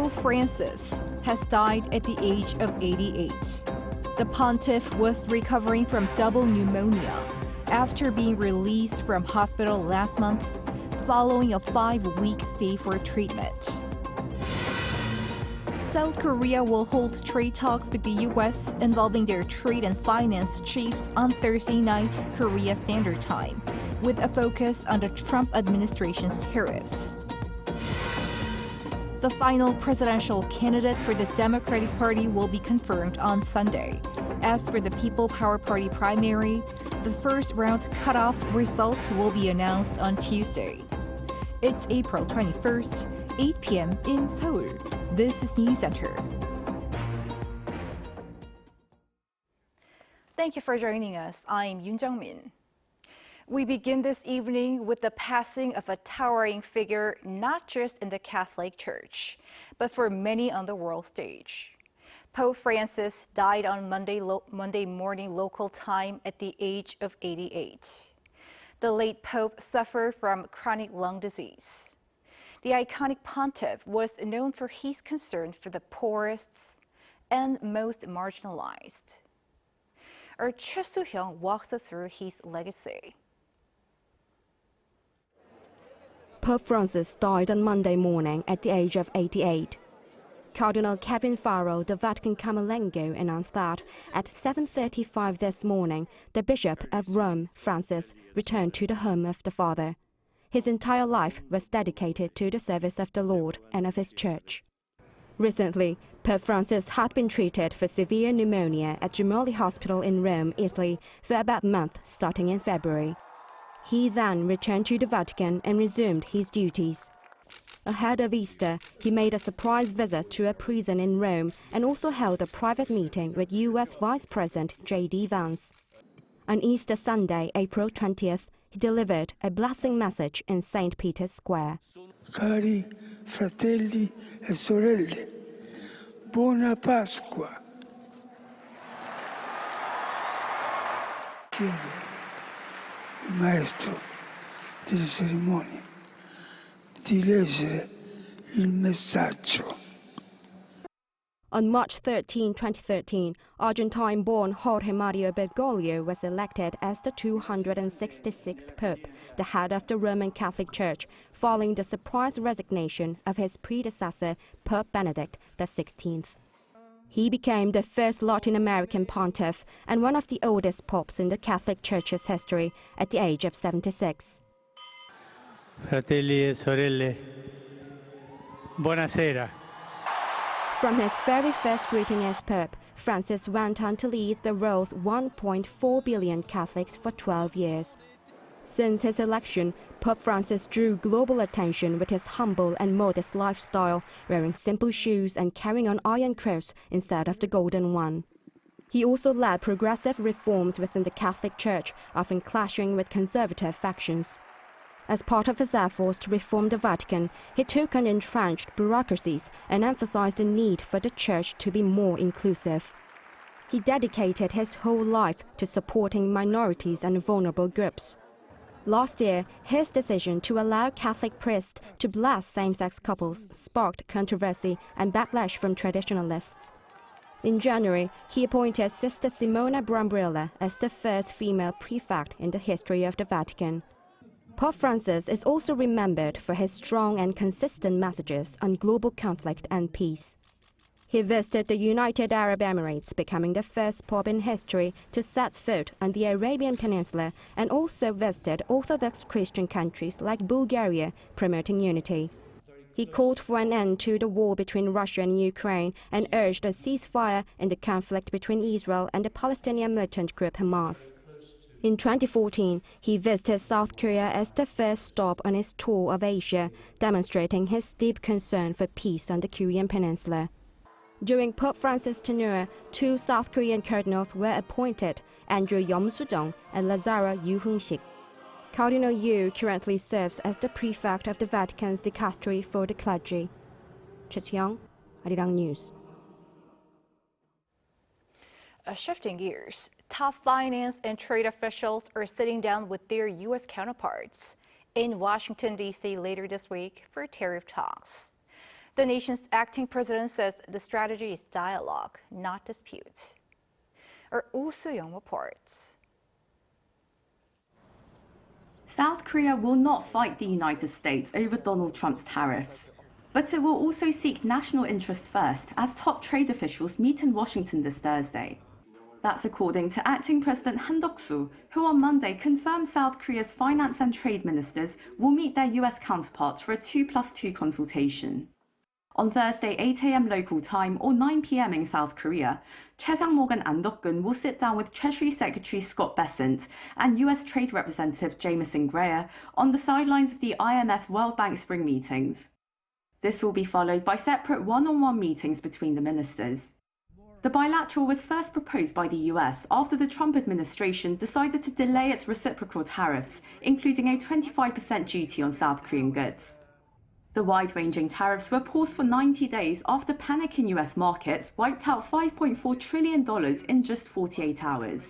Pope Francis has died at the age of 88. The pontiff was recovering from double pneumonia after being released from hospital last month following a 5-week stay for treatment. South Korea will hold trade talks with the U.S. involving their trade and finance chiefs on Thursday night, Korea Standard Time, with a focus on the Trump administration's tariffs. The final presidential candidate for the Democratic Party will be confirmed on Sunday. As for the People Power Party primary, the first round cutoff results will be announced on Tuesday. It's April 21st, 8 p.m. in Seoul. This is Newscenter. Thank you for joining us. I'm Joo Min. We begin this evening with the passing of a towering figure not just in the Catholic Church, but for many on the world stage. Pope Francis died on Monday morning local time at the age of 88. The late Pope suffered from chronic lung disease. The iconic pontiff was known for his concern for the poorest and most marginalized. Our Choi Soo-hyung walks us through his legacy. Pope Francis died on Monday morning at the age of 88. Cardinal Kevin Farrell, the Vatican Camerlengo, announced that at 7:35 this morning, the Bishop of Rome, Francis, returned to the home of the Father. His entire life was dedicated to the service of the Lord and of His Church. Recently, Pope Francis had been treated for severe pneumonia at Gemelli Hospital in Rome, Italy, for about a month starting in February. He then returned to the Vatican and resumed his duties. Ahead of Easter, he made a surprise visit to a prison in Rome and also held a private meeting with U.S. Vice President J.D. Vance. On Easter Sunday, April 20th, he delivered a blessing message in St. Peter's Square. Cari fratelli e sorelle, buona Pasqua. Chiedo il maestro delle cerimonie di leggere il messaggio. On March 13, 2013, Argentine-born Jorge Mario Bergoglio was elected as the 266th Pope, the head of the Roman Catholic Church, following the surprise resignation of his predecessor, Pope Benedict XVI. He became the first Latin American pontiff and one of the oldest popes in the Catholic Church's history at the age of 76. Fratelli e sorelle, buonasera. From his very first greeting as Pope, Francis went on to lead the world's 1.4 billion Catholics for 12 years. Since his election, Pope Francis drew global attention with his humble and modest lifestyle, wearing simple shoes and carrying an iron cross instead of the golden one. He also led progressive reforms within the Catholic Church, often clashing with conservative factions. As part of his efforts to reform the Vatican, he took on entrenched bureaucracies and emphasized the need for the Church to be more inclusive. He dedicated his whole life to supporting minorities and vulnerable groups. Last year, his decision to allow Catholic priests to bless same-sex couples sparked controversy and backlash from traditionalists. In January, he appointed Sister Simona Brambilla as the first female prefect in the history of the Vatican. Pope Francis is also remembered for his strong and consistent messages on global conflict and peace. He visited the United Arab Emirates, becoming the first pope in history to set foot on the Arabian Peninsula, and also visited Orthodox Christian countries like Bulgaria, promoting unity. He called for an end to the war between Russia and Ukraine and urged a ceasefire in the conflict between Israel and the Palestinian militant group Hamas. In 2014, he visited South Korea as the first stop on his tour of Asia, demonstrating his deep concern for peace on the Korean peninsula. During Pope Francis' tenure, 2 South Korean cardinals were appointed, Andrew Yom-soo-jung and Lazaro Yu-Hung-sik. Cardinal Yu currently serves as the prefect of the Vatican's dicastery for the clergy. Choi Soo-hyung, Arirang News. Shifting gears, top finance and trade officials are sitting down with their U.S. counterparts in Washington, D.C. later this week for tariff talks. The nation's acting president says the strategy is dialogue, not dispute. Our Oh Soo-young reports. South Korea will not fight the United States over Donald Trump's tariffs, but it will also seek national interests first as top trade officials meet in Washington this Thursday. That's according to acting President Han Duck-soo, who on Monday confirmed South Korea's finance and trade ministers will meet their US counterparts for a 2+2 consultation. On Thursday, 8 a.m. local time or 9 p.m. in South Korea, Choi Sang-mok and An Duk-gun will sit down with Treasury Secretary Scott Bessent and US Trade Representative Jamison Greer on the sidelines of the IMF World Bank spring meetings. This will be followed by separate one-on-one meetings between the ministers. The bilateral was first proposed by the US after the Trump administration decided to delay its reciprocal tariffs, including a 25% duty on South Korean goods. The wide-ranging tariffs were paused for 90 days after panic in US markets wiped out $5.4 trillion in just 48 hours.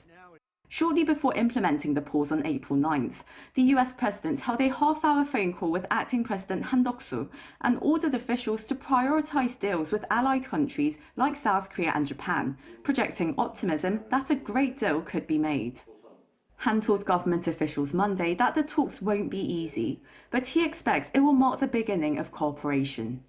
Shortly before implementing the pause on April 9th, the US president held a half-hour phone call with acting President Han Duck-soo and ordered officials to prioritize deals with allied countries like South Korea and Japan, projecting optimism that a great deal could be made. Han told government officials Monday that the talks won't be easy, but he expects it will mark the beginning of cooperation.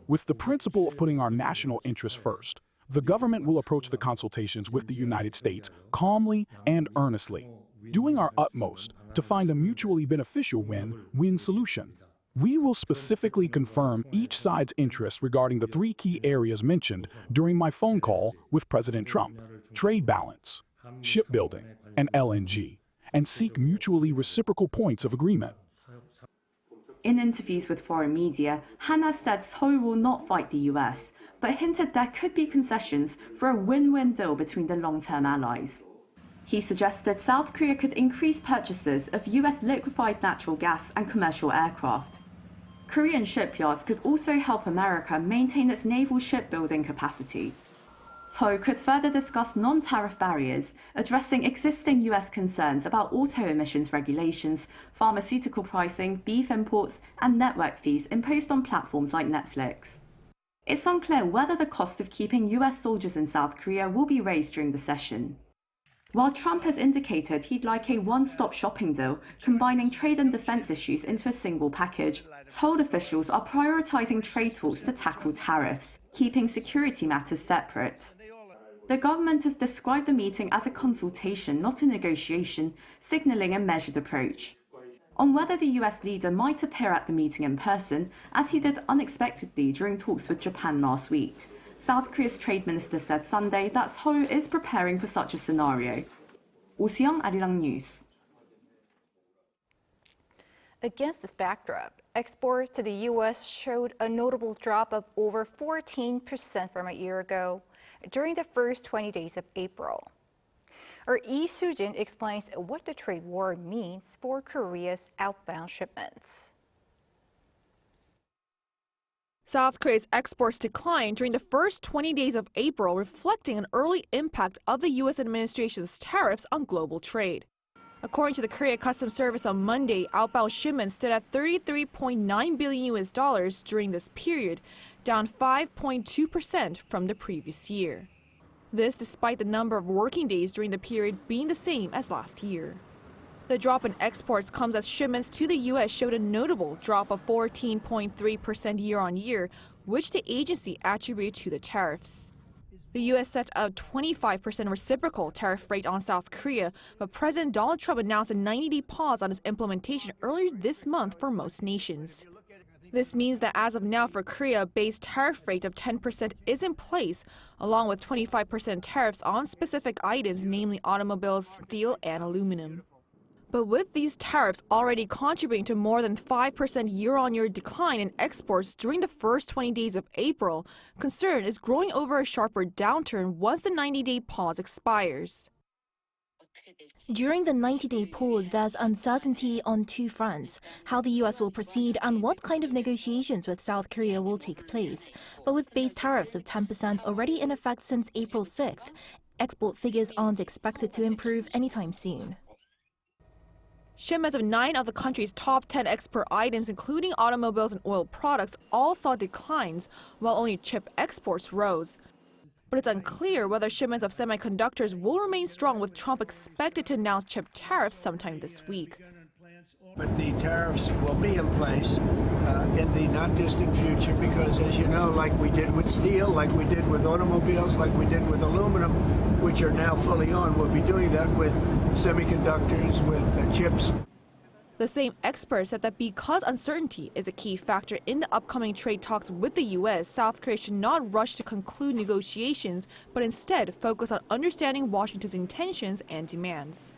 With the principle of putting our national interests first, the government will approach the consultations with the United States calmly and earnestly, doing our utmost to find a mutually beneficial win-win solution. We will specifically confirm each side's interests regarding the three key areas mentioned during my phone call with President Trump: trade balance, shipbuilding, and LNG, and seek mutually reciprocal points of agreement. In interviews with foreign media, Han has said Seoul will not fight the US, but hinted there could be concessions for a win-win deal between the long-term allies. He suggested South Korea could increase purchases of US liquefied natural gas and commercial aircraft. Korean shipyards could also help America maintain its naval shipbuilding capacity. Seoul could further discuss non-tariff barriers, addressing existing US concerns about auto emissions regulations, pharmaceutical pricing, beef imports, and network fees imposed on platforms like Netflix. It's unclear whether the cost of keeping US soldiers in South Korea will be raised during the session. While Trump has indicated he'd like a one-stop shopping deal, combining trade and defense issues into a single package, Seoul officials are prioritizing trade talks to tackle tariffs, keeping security matters separate. The government has described the meeting as a consultation, not a negotiation, signaling a measured approach. On whether the US leader might appear at the meeting in person, as he did unexpectedly during talks with Japan last week, South Korea's trade minister said Sunday that Seoul is preparing for such a scenario. Oh Soo-young, Arirang News. Against this backdrop, exports to the U.S. showed a notable drop of over 14% from a year ago during the first 20 days of April. Our Lee Soo-jin explains what the trade war means for Korea's outbound shipments. South Korea's exports declined during the first 20 days of April, reflecting an early impact of the U.S. administration's tariffs on global trade. According to the Korea Customs Service on Monday, outbound shipments stood at $33.9 billion during this period, down 5.2% from the previous year. This despite the number of working days during the period being the same as last year. The drop in exports comes as shipments to the U.S. showed a notable drop of 14.3% year-on-year, which the agency attributed to the tariffs. The U.S. set a 25% reciprocal tariff rate on South Korea, but President Donald Trump announced a 90-day pause on its implementation earlier this month for most nations. This means that as of now for Korea, a base tariff rate of 10% is in place, along with 25% tariffs on specific items, namely automobiles, steel, and aluminum. But with these tariffs already contributing to more than 5% year-on-year decline in exports during the first 20 days of April, concern is growing over a sharper downturn once the 90-day pause expires. During the 90-day pause, there's uncertainty on two fronts: how the U.S. will proceed and what kind of negotiations with South Korea will take place. But with base tariffs of 10% already in effect since April 6th, export figures aren't expected to improve anytime soon. Shipments of 9 of the country's top 10 export items, including automobiles and oil products, all saw declines, while only chip exports rose. But it's unclear whether shipments of semiconductors will remain strong, with Trump expected to announce chip tariffs sometime this week. But the tariffs will be in place in the not-distant future because, as you know, like we did with steel, like we did with automobiles, like we did with aluminum, which are now fully on, we'll be doing that with semiconductors, with chips. The same expert said that because uncertainty is a key factor in the upcoming trade talks with the U.S., South Korea should not rush to conclude negotiations, but instead focus on understanding Washington's intentions and demands.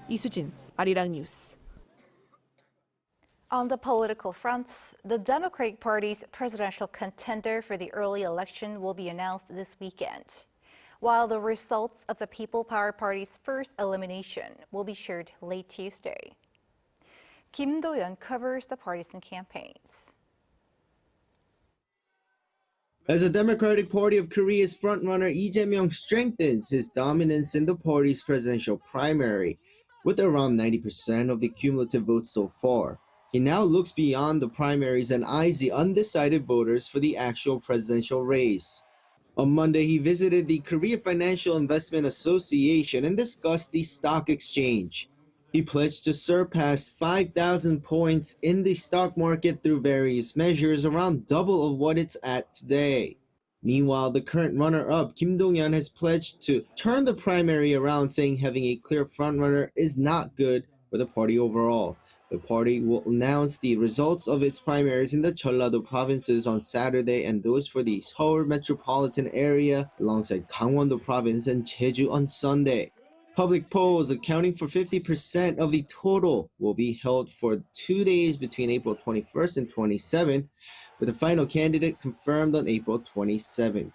이수진, Arirang News. On the political front, the Democratic Party's presidential contender for the early election will be announced this weekend, while the results of the People Power Party's first elimination will be shared late Tuesday. Kim Do-yeon covers the partisan campaigns. As the Democratic Party of Korea's frontrunner Lee Jae-myung strengthens his dominance in the party's presidential primary, with around 90% of the cumulative votes so far, he now looks beyond the primaries and eyes the undecided voters for the actual presidential race. On Monday, he visited the Korea Financial Investment Association and discussed the stock exchange. He pledged to surpass 5,000 points in the stock market through various measures, around double of what it's at today. Meanwhile, the current runner-up, Kim Dong-yeon, has pledged to turn the primary around, saying having a clear frontrunner is not good for the party overall. The party will announce the results of its primaries in the Jeollado provinces on Saturday and those for the Seoul metropolitan area alongside Gangwon-do province and Jeju on Sunday. Public polls accounting for 50% of the total will be held for 2 days between April 21st and 27th, with the final candidate confirmed on April 27th.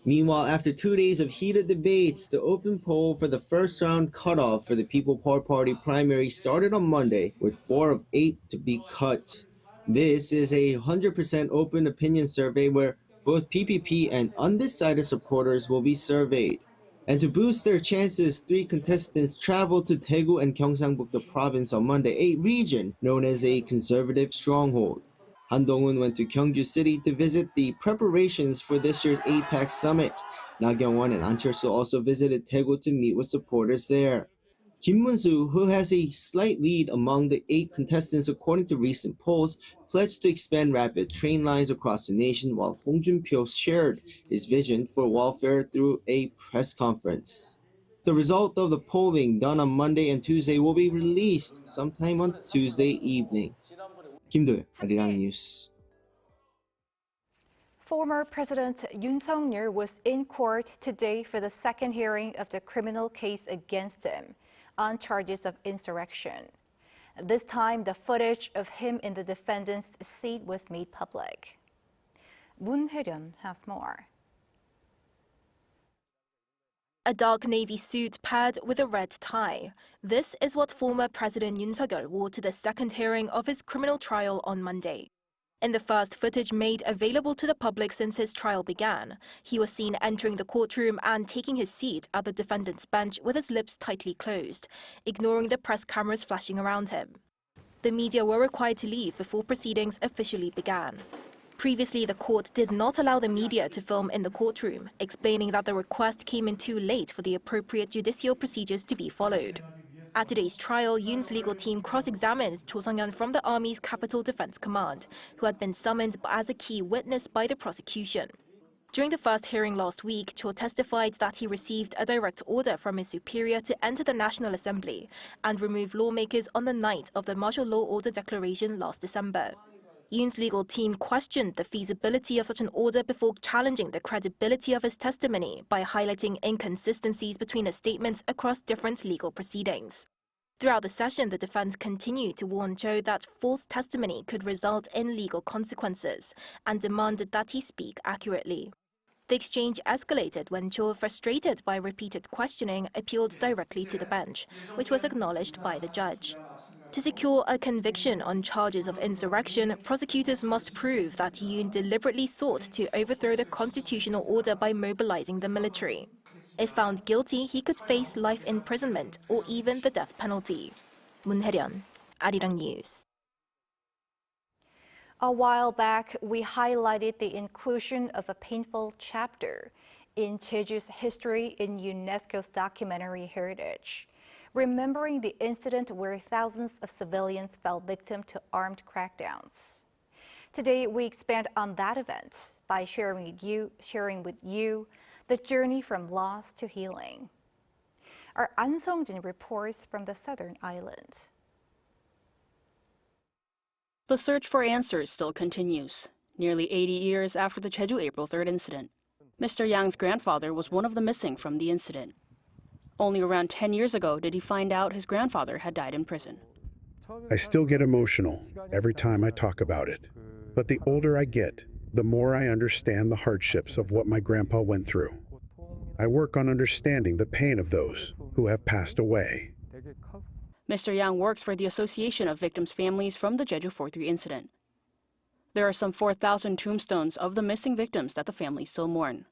Meanwhile, after 2 days of heated debates, the open poll for the first round cutoff for the People Power Party primary started on Monday, with 4 of 8 to be cut. This is a 100% open opinion survey where both PPP and undecided supporters will be surveyed. And to boost their chances, 3 contestants traveled to Daegu and Gyeongsangbuk-do province on Monday, a region known as a conservative stronghold. Han Dong-un went to Gyeongju City to visit the preparations for this year's APEC summit. Na Kyung-won and An Cheol-soo also visited Daegu to meet with supporters there. Kim Mun-soo, who has a slight lead among the 8 contestants according to recent polls, pledged to expand rapid train lines across the nation, while Hong Jun-pyo shared his vision for welfare through a press conference. The result of the polling done on Monday and Tuesday will be released sometime on Tuesday evening. Kim Do-yeon, Arirang News. Former President Yoon Suk-yeol was in court today for the second hearing of the criminal case against him on charges of insurrection. This time, the footage of him in the defendant's seat was made public. Moon Hae-ryun has more. A dark navy suit paired with a red tie. This is what former President Yoon Suk-yeol wore to the second hearing of his criminal trial on Monday. In the first footage made available to the public since his trial began, he was seen entering the courtroom and taking his seat at the defendant's bench with his lips tightly closed, ignoring the press cameras flashing around him. The media were required to leave before proceedings officially began. Previously, the court did not allow the media to film in the courtroom, explaining that the request came in too late for the appropriate judicial procedures to be followed. At today's trial, Yoon's legal team cross-examined Cho Sung-yeon from the Army's Capital Defense Command, who had been summoned as a key witness by the prosecution. During the first hearing last week, Cho testified that he received a direct order from his superior to enter the National Assembly and remove lawmakers on the night of the martial law order declaration last December. Yoon's legal team questioned the feasibility of such an order before challenging the credibility of his testimony by highlighting inconsistencies between his statements across different legal proceedings. Throughout the session, the defense continued to warn Cho that false testimony could result in legal consequences and demanded that he speak accurately. The exchange escalated when Cho, frustrated by repeated questioning, appealed directly to the bench, which was acknowledged by the judge. To secure a conviction on charges of insurrection, prosecutors must prove that Yoon deliberately sought to overthrow the constitutional order by mobilizing the military. If found guilty, he could face life imprisonment or even the death penalty. 문혜련, Arirang News. A while back, we highlighted the inclusion of a painful chapter in Jeju's history in UNESCO's documentary heritage, remembering the incident where thousands of civilians fell victim to armed crackdowns. Today, we expand on that event by sharing with you the journey from loss to healing. Our An Sung-jin reports from the southern island. The search for answers still continues, nearly 80 years after the Jeju April 3rd incident. Mr. Yang's grandfather was one of the missing from the incident. Only around 10 years ago did he find out his grandfather had died in prison. I still get emotional every time I talk about it. But the older I get, the more I understand the hardships of what my grandpa went through. I work on understanding the pain of those who have passed away. Mr. Yang works for the Association of Victims' Families from the Jeju 4-3 incident. There are some 4,000 tombstones of the missing victims that the families still mourn.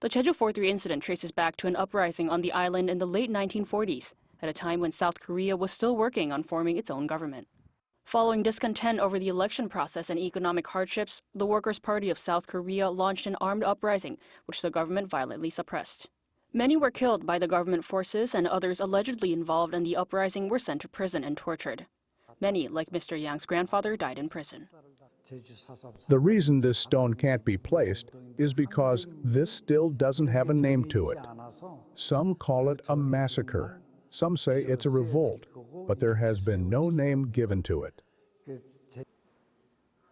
The Jeju 4-3 incident traces back to an uprising on the island in the late 1940s, at a time when South Korea was still working on forming its own government. Following discontent over the election process and economic hardships, the Workers' Party of South Korea launched an armed uprising, which the government violently suppressed. Many were killed by the government forces, and others allegedly involved in the uprising were sent to prison and tortured. Many, like Mr. Yang's grandfather, died in prison. The reason this stone can't be placed is because this still doesn't have a name to it. Some call it a massacre. Some say it's a revolt, but there has been no name given to it.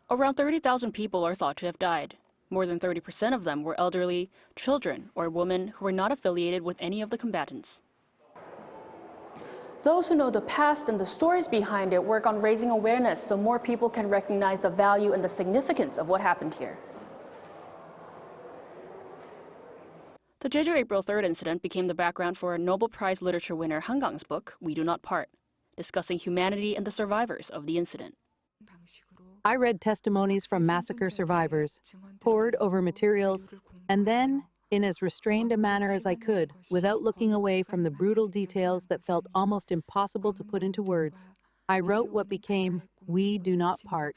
Around 30,000 people are thought to have died. More than 30% of them were elderly, children, or women who were not affiliated with any of the combatants. Those who know the past and the stories behind it work on raising awareness so more people can recognize the value and the significance of what happened here. The Jeju April 3rd incident became the background for Nobel Prize Literature winner Han Gang's book, We Do Not Part, discussing humanity and the survivors of the incident. I read testimonies from massacre survivors, pored over materials, and then, in as restrained a manner as I could, without looking away from the brutal details that felt almost impossible to put into words, I wrote what became We Do Not Part.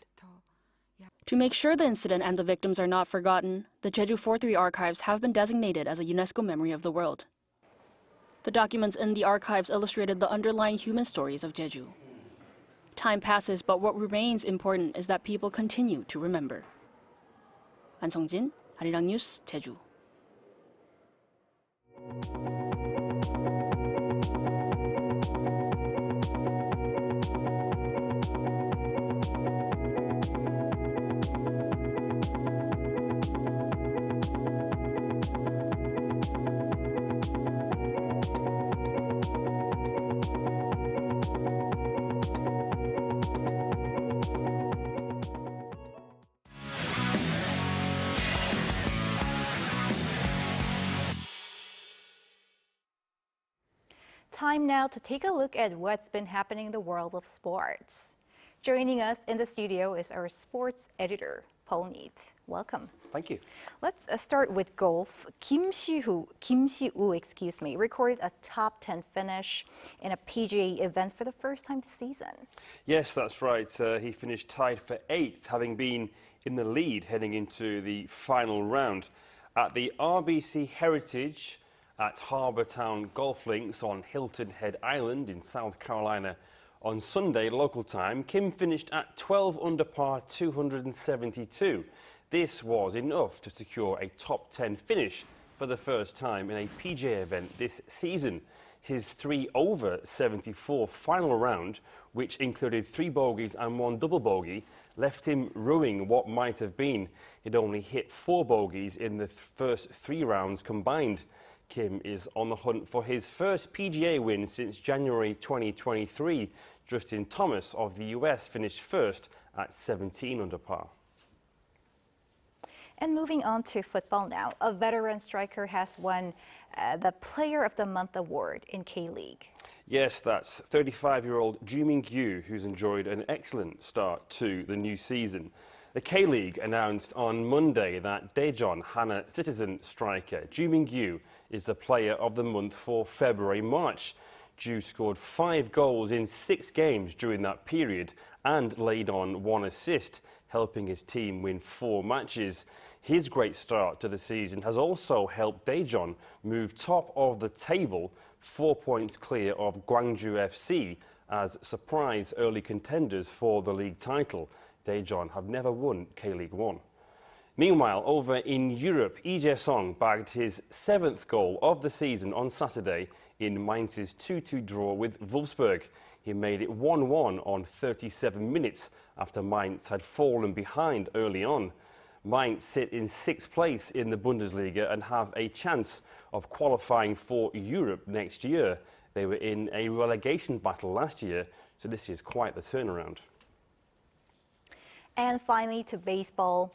To make sure the incident and the victims are not forgotten, the Jeju 4-3 archives have been designated as a UNESCO Memory of the World. The documents in the archives illustrated the underlying human stories of Jeju. Time passes, but what remains important is that people continue to remember. An Sung-jin, Arirang News, Jeju. Time now to take a look at what's been happening in the world of sports. Joining us in the studio is our sports editor, Polneet. Welcome. Thank you. Let's start with golf. Kim Si-woo, recorded a top 10 finish in a PGA event for the first time this season. Yes, that's right. He finished tied for 8th, having been in the lead heading into the final round. At the RBC Heritage at Harbour Town Golf Links on Hilton Head Island in South Carolina on Sunday local time, Kim finished at 12 under par 272. This was enough to secure a top 10 finish for the first time in a PGA event this season. His 3 over 74 final round, which included 3 bogeys and 1 double bogey, left him ruining what might have been. He'd only hit 4 bogeys in the first 3 rounds combined. Kim is on the hunt for his first PGA win since January 2023. Justin Thomas of the US finished first at 17 under par. And moving on to football now, a veteran striker has won the Player of the Month award in K-League. Yes, that's 35-year-old Joo Min-kyu, who's enjoyed an excellent start to the new season. The K-League announced on Monday that Daejeon Hana citizen striker Joo Min-kyu is the Player of the Month for February-March. Joo scored 5 goals in 6 games during that period and laid on 1 assist, helping his team win 4 matches. His great start to the season has also helped Daejeon move top of the table, 4 points clear of Gwangju FC as surprise early contenders for the league title. Daejeon have never won K-League 1. Meanwhile, over in Europe, Lee Jae-sung bagged his 7th goal of the season on Saturday in Mainz's 2-2 draw with Wolfsburg. He made it 1-1 on 37 minutes after Mainz had fallen behind early on. Mainz sit in 6th place in the Bundesliga and have a chance of qualifying for Europe next year. They were in a relegation battle last year, so this is quite the turnaround. And finally to baseball.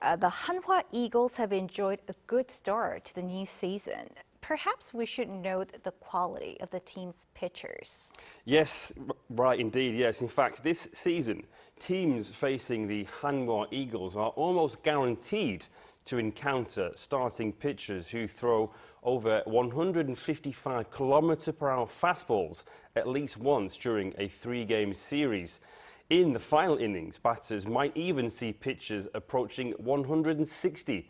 The Hanwha Eagles have enjoyed a good start to the new season. Perhaps we should note the quality of the team's pitchers. Yes, right indeed, yes. In fact, this season, teams facing the Hanwha Eagles are almost guaranteed to encounter starting pitchers who throw over 155 km/h fastballs at least once during a 3-game series. In the final innings, batters might even see pitchers approaching 160.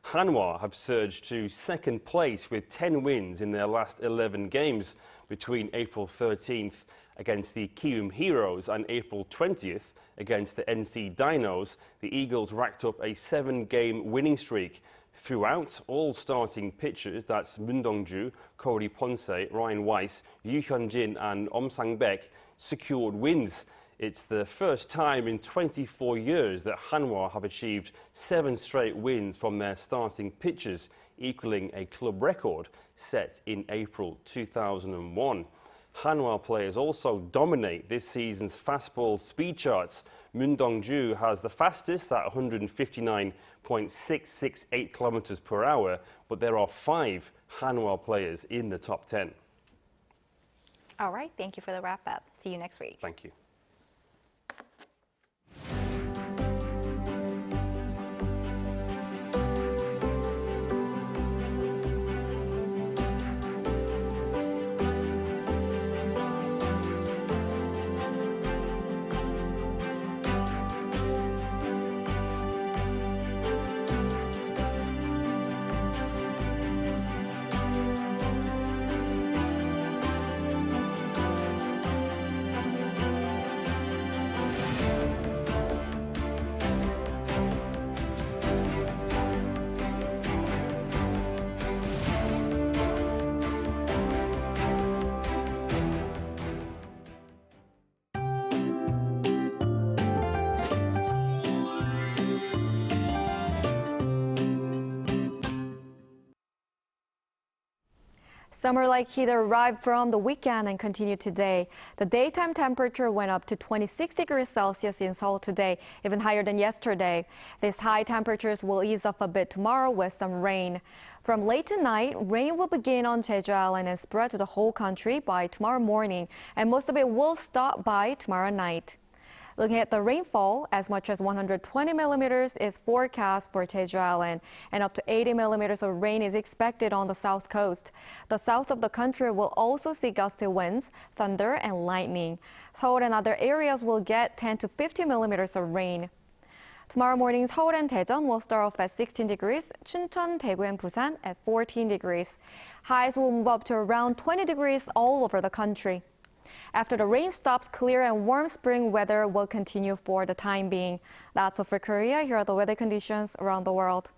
Hanwha have surged to 2nd place with 10 wins in their last 11 games between April 13th against the Kium Heroes and April 20th against the NC Dinos. The Eagles racked up a 7-game winning streak. Throughout, all starting pitchers, that's Moon Dong-ju, Corey Ponce, Ryan Weiss, Yu Hyun-jin and Om Sang-baek, secured wins. It's the first time in 24 years that Hanwha have achieved 7 straight wins from their starting pitchers, equaling a club record set in April 2001. Hanwha players also dominate this season's fastball speed charts. Moon Dong-ju has the fastest at 159.668 km/h, but there are 5 Hanwha players in the top 10. All right, thank you for the wrap-up. See you next week. Thank you. Summer-like heat arrived from the weekend and continued today. The daytime temperature went up to 26 degrees Celsius in Seoul today, even higher than yesterday. These high temperatures will ease off a bit tomorrow with some rain. From late tonight, rain will begin on Jeju Island and spread to the whole country by tomorrow morning, and most of it will stop by tomorrow night. Looking at the rainfall, as much as 120 millimeters is forecast for Jeju Island, and up to 80 millimeters of rain is expected on the south coast. The south of the country will also see gusty winds, thunder, and lightning. Seoul and other areas will get 10 to 50 millimeters of rain. Tomorrow morning, Seoul and Daejeon will start off at 16 degrees, Chuncheon, Daegu, and Busan at 14 degrees. Highs will move up to around 20 degrees all over the country. After the rain stops, clear and warm spring weather will continue for the time being. That's all for Korea. Here are the weather conditions around the world.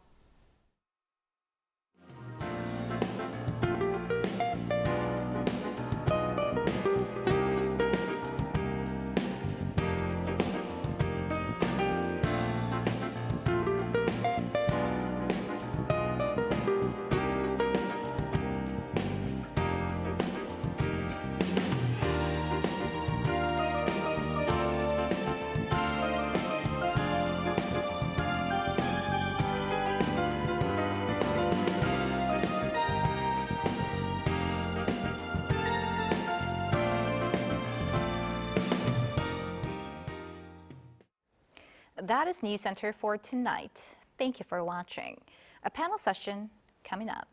That is Newscenter for tonight. Thank you for watching. A panel session coming up.